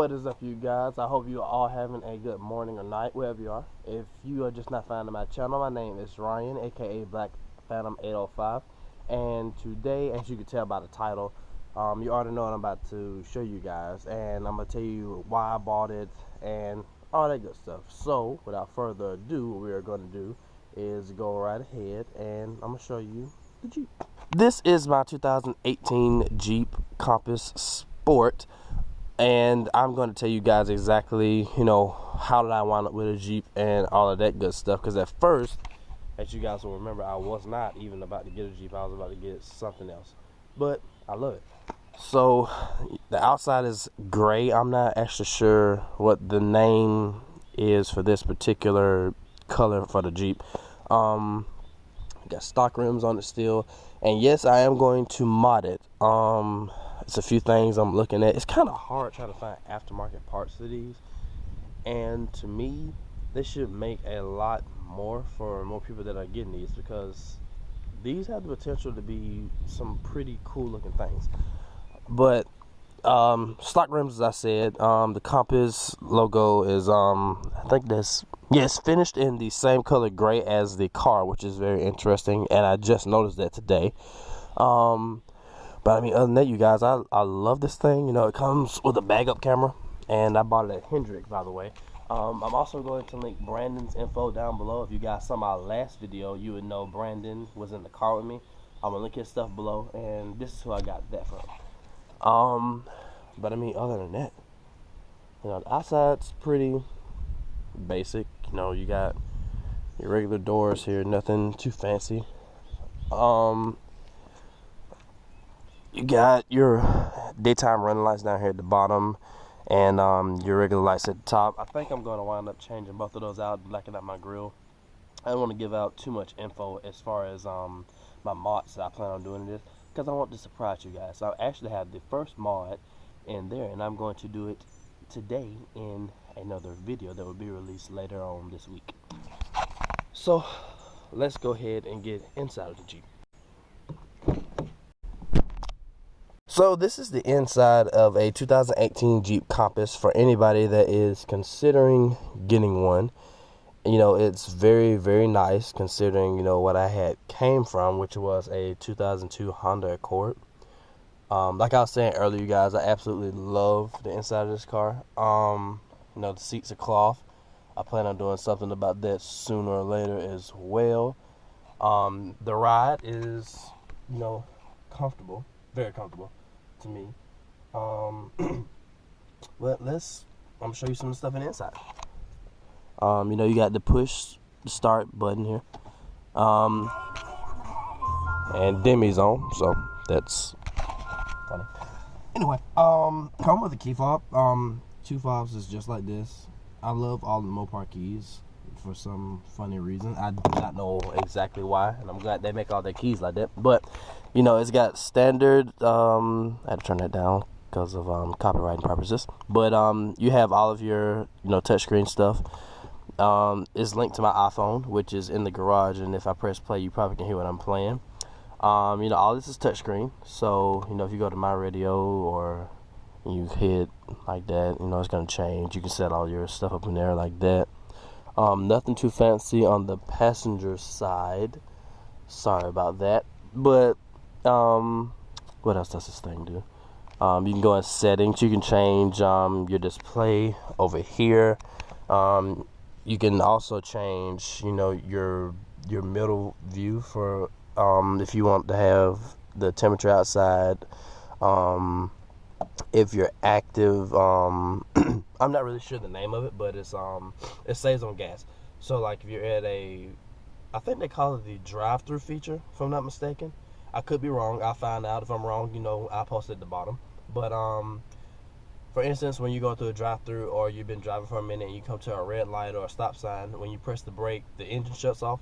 What is up, you guys? I hope you are all having a good morning or night, wherever you are. If you are just not finding my channel, my name is Ryan, aka Black Phantom 805, and today, as you can tell by the title, you already know what I'm about to show you guys, and I'm gonna tell you why I bought it and all that good stuff. So, without further ado, what we are going to do is go right ahead, and I'm gonna show you the Jeep. This is my 2018 Jeep Compass Sport. And I'm going to tell you guys exactly, how did I wind up with a Jeep and all of that good stuff. Because at first, as you guys will remember, I was not even about to get a Jeep. I was about to get something else. But I love it. So the outside is gray. I'm not actually sure what the name is for this particular color for the Jeep. Got stock rims on it still. And yes, I am going to mod it. It's a few things I'm looking at. It's kind of hard trying to find aftermarket parts for these, and to me they should make a lot more for more people that are getting these, because these have the potential to be some pretty cool looking things. But stock rims, as I said, the Compass logo is I think this, yes, finished in the same color gray as the car, which is very interesting, and I just noticed that today. But I mean, other than that, you guys, I love this thing. It comes with a bag-up camera, and I bought it at Hendrick, by the way. I'm also going to link Brandon's info down below. If you guys saw my last video, you would know Brandon was in the car with me. I'm gonna link his stuff below, and this is who I got that from. But I mean, other than that, the outside's pretty basic. You got your regular doors here, nothing too fancy. You got your daytime running lights down here at the bottom, and your regular lights at the top. I think I'm going to wind up changing both of those out, blacking out my grill. I don't want to give out too much info as far as my mods that I plan on doing this, because I want to surprise you guys. So I actually have the first mod in there, and I'm going to do it today in another video that will be released later on this week. So let's go ahead and get inside of the Jeep. So this is the inside of a 2018 Jeep Compass for anybody that is considering getting one. It's very, very nice considering, what I had came from, which was a 2002 Honda Accord. Like I was saying earlier, you guys, I absolutely love the inside of this car. The seats are cloth. I plan on doing something about that sooner or later as well. The ride is, comfortable, very comfortable to me. But I'm gonna show you some of the stuff in the inside. You got the push start button here, and Demi's on, so that's funny. Anyway, come with a key fob. 2 fobs is just like this. I love all the Mopar keys for some funny reason. I do not know exactly why, and I'm glad they make all their keys like that. But it's got standard. I had to turn that down because of copyrighting purposes. But you have all of your touchscreen stuff. It's linked to my iPhone, which is in the garage, and if I press play, you probably can hear what I'm playing. All this is touchscreen. So if you go to my radio or you hit like that, it's gonna change. You can set all your stuff up in there like that. Nothing too fancy on the passenger side. Sorry about that. But what else does this thing do? You can go in settings. You can change your display over here. You can also change your middle view for if you want to have the temperature outside. If you're active, I'm not really sure the name of it, but it's it saves on gas. So like if you're at I think they call it the drive-through feature, if I'm not mistaken. I could be wrong. I'll find out. If I'm wrong, I'll post it at the bottom. But for instance, when you go through a drive-through, or you've been driving for a minute and you come to a red light or a stop sign, when you press the brake, the engine shuts off.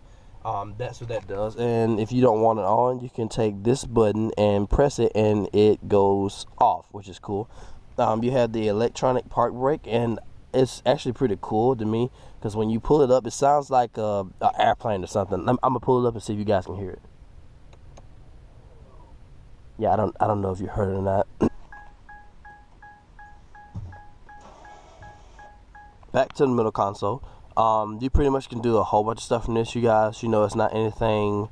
That's what that does. And if you don't want it on, you can take this button and press it, and it goes off, which is cool. You have the electronic park brake, and it's actually pretty cool to me, because when you pull it up, it sounds like an airplane or something. I'm gonna pull it up and see if you guys can hear it. Yeah, I don't know if you heard it or not. back to the middle console. You pretty much can do a whole bunch of stuff in this, you guys. You know, it's not anything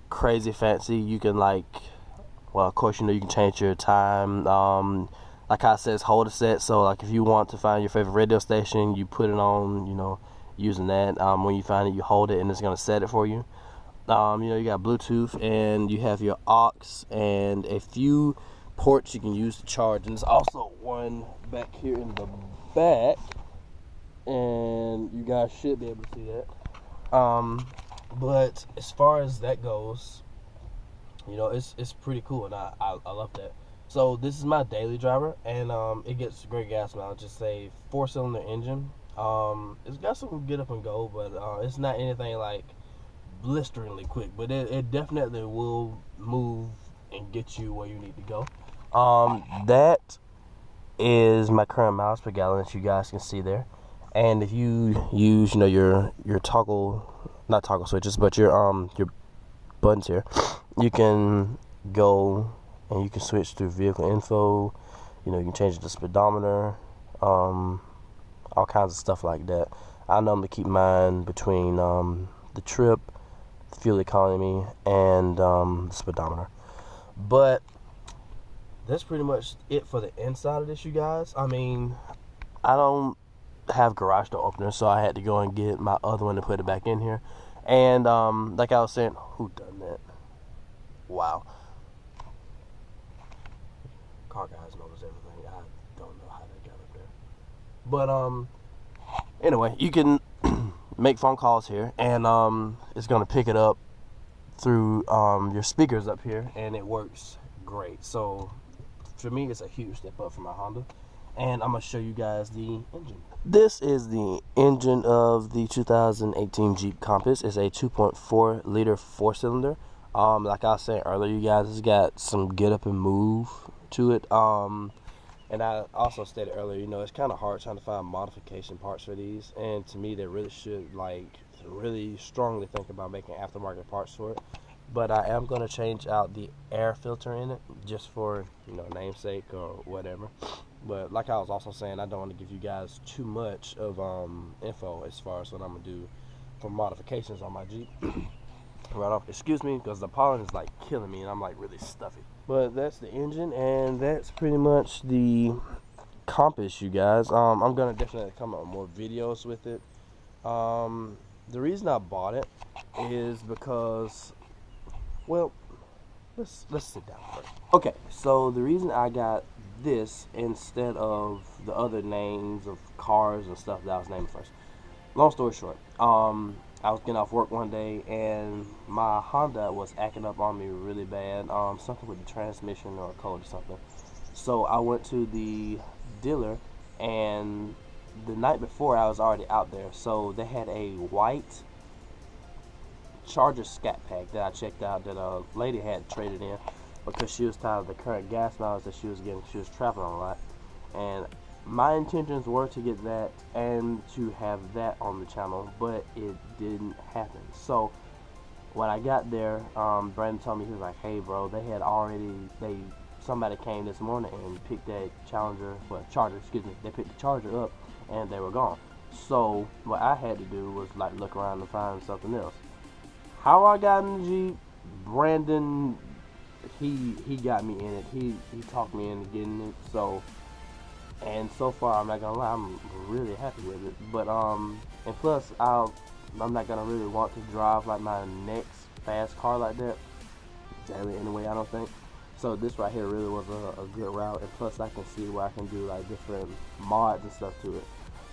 crazy fancy. You can, like, well, of course, you know, you can change your time. Like I said, it's hold a set. So, like, if you want to find your favorite radio station, you put it on, you know, using that. When you find it, you hold it, and it's going to set it for you. You know, you got Bluetooth, and you have your aux, and a few ports you can use to charge. And there's also one back here in the back, and you guys should be able to see that. But as far as that goes, you know, it's pretty cool, and I love that. So this is my daily driver, and it gets great gas mileage. It's a 4-cylinder engine. It's got some get up and go, but it's not anything like blisteringly quick, but it definitely will move and get you where you need to go. That is my current miles per gallon that you guys can see there. And if you use, you know, your not toggle switches, but your buttons here, you can go and you can switch to vehicle info. You know, you can change the speedometer, all kinds of stuff like that. I normally keep mine between the trip, fuel economy, and the speedometer. But that's pretty much it for the inside of this, you guys. I mean, I don't have garage door opener, so I had to go and get my other one to put it back in here. And like I was saying, who done that? Wow. Car guys knows everything. I don't know how they got up there. But anyway, you can make phone calls here, and it's gonna pick it up through your speakers up here, and it works great. So for me, it's a huge step up for my Honda. And I'm going to show you guys the engine. This is the engine of the 2018 Jeep Compass. It's a 2.4 liter 4-cylinder. Like I was saying earlier, you guys, it's got some get up and move to it. And I also stated earlier, you know, it's kind of hard trying to find modification parts for these. And to me, they really should, like, really strongly think about making aftermarket parts for it. But I am going to change out the air filter in it just for, you know, namesake or whatever. But like I was also saying, I don't want to give you guys too much of info as far as what I'm going to do for modifications on my Jeep. Right off, excuse me, because the pollen is like killing me and I'm like really stuffy. But that's the engine, and that's pretty much the Compass, you guys. I'm going to definitely come up with more videos with it. The reason I bought it is because, well, let's sit down first. Okay, so the reason I got this instead of the other names of cars and stuff that I was naming first. Long story short, I was getting off work one day and my Honda was acting up on me really bad. Something with the transmission or a code or something. So I went to the dealer, and the night before I was already out there. So they had a white Charger Scat Pack that I checked out that a lady had traded in because she was tired of the current gas mileage that she was getting. She was traveling a lot, and my intentions were to get that and to have that on the channel, but it didn't happen. So when I got there, Brandon told me, he was like, "Hey, bro, somebody came this morning and picked that Charger, excuse me. They picked the Charger up, and they were gone." So what I had to do was like look around and find something else. How I got in the Jeep, Brandon, he got me in it. He talked me into getting it. And so far, I'm not gonna lie, I'm really happy with it. But and plus, I'm not gonna really want to drive like my next fast car like that daily anyway, I don't think. So this right here really was a good route, and plus I can see where I can do like different mods and stuff to it.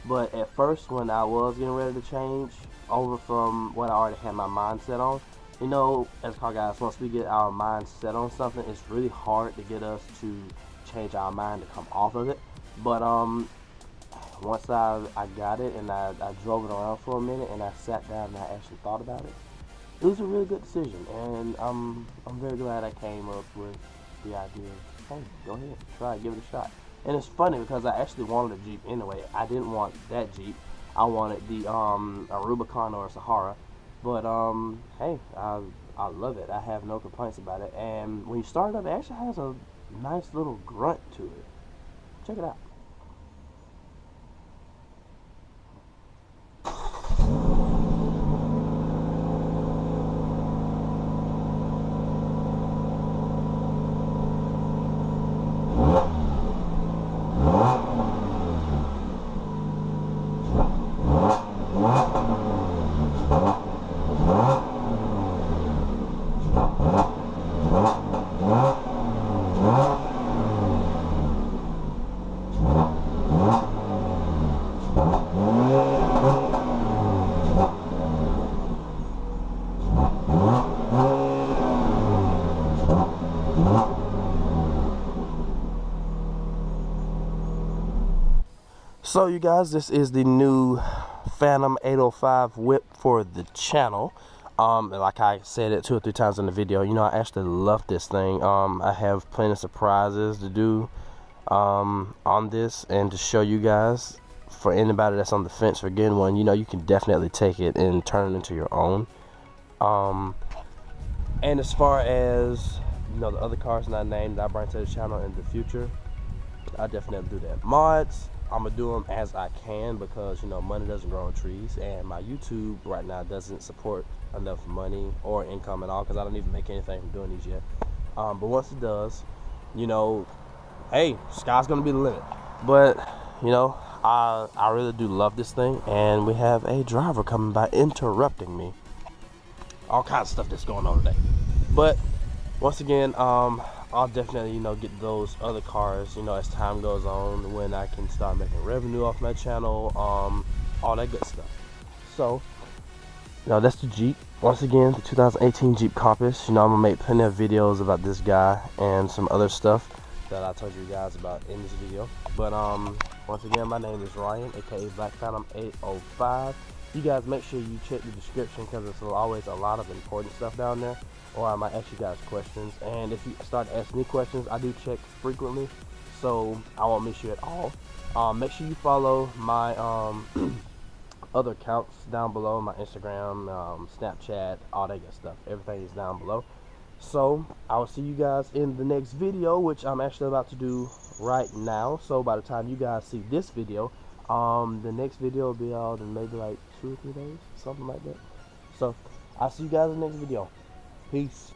But at first, when I was getting ready to change over from what I already had my mind set on, you know, as car guys, once we get our mind set on something, it's really hard to get us to change our mind to come off of it. But once I got it and I drove it around for a minute and I sat down and I actually thought about it, it was a really good decision, and I'm very glad I came up with the idea of, hey, go ahead, try it, give it a shot. And it's funny because I actually wanted a Jeep anyway. I didn't want that Jeep. I wanted the a Rubicon or a Sahara. But hey, I love it. I have no complaints about it. And when you start it up, it actually has a nice little grunt to it. Check it out. So you guys, this is the new Phantom 805 whip for the channel. And like I said it 2 or 3 times in the video, you know, I actually love this thing. I have plenty of surprises to do on this and to show you guys. For anybody that's on the fence for getting one, you know, you can definitely take it and turn it into your own. And as far as, you know, the other cars not named that I bring to the channel in the future, I definitely do that. Mods, I'm gonna do them as I can because, you know, money doesn't grow on trees, and my YouTube right now doesn't support enough money or income at all because I don't even make anything from doing these yet. But once it does, you know, hey, sky's gonna be the limit. But you know, I really do love this thing, and we have a driver coming by interrupting me. All kinds of stuff that's going on today. But once again, I'll definitely, you know, get those other cars, you know, as time goes on, when I can start making revenue off my channel, all that good stuff. So, you know, that's the Jeep. Once again, the 2018 Jeep Compass. You know, I'm gonna make plenty of videos about this guy and some other stuff that I told you guys about in this video. But once again, my name is Ryan, aka Black Phantom 805. You guys make sure you check the description because there's always a lot of important stuff down there, or I might ask you guys questions. And if you start asking me questions, I do check frequently, so I won't miss you at all. Make sure you follow my other accounts down below, my Instagram, Snapchat, all that good stuff. Everything is down below. So I will see you guys in the next video, which I'm actually about to do right now. So by the time you guys see this video, the next video will be out in maybe like 2 or 3 days, something like that. So I'll see you guys in the next video. Peace.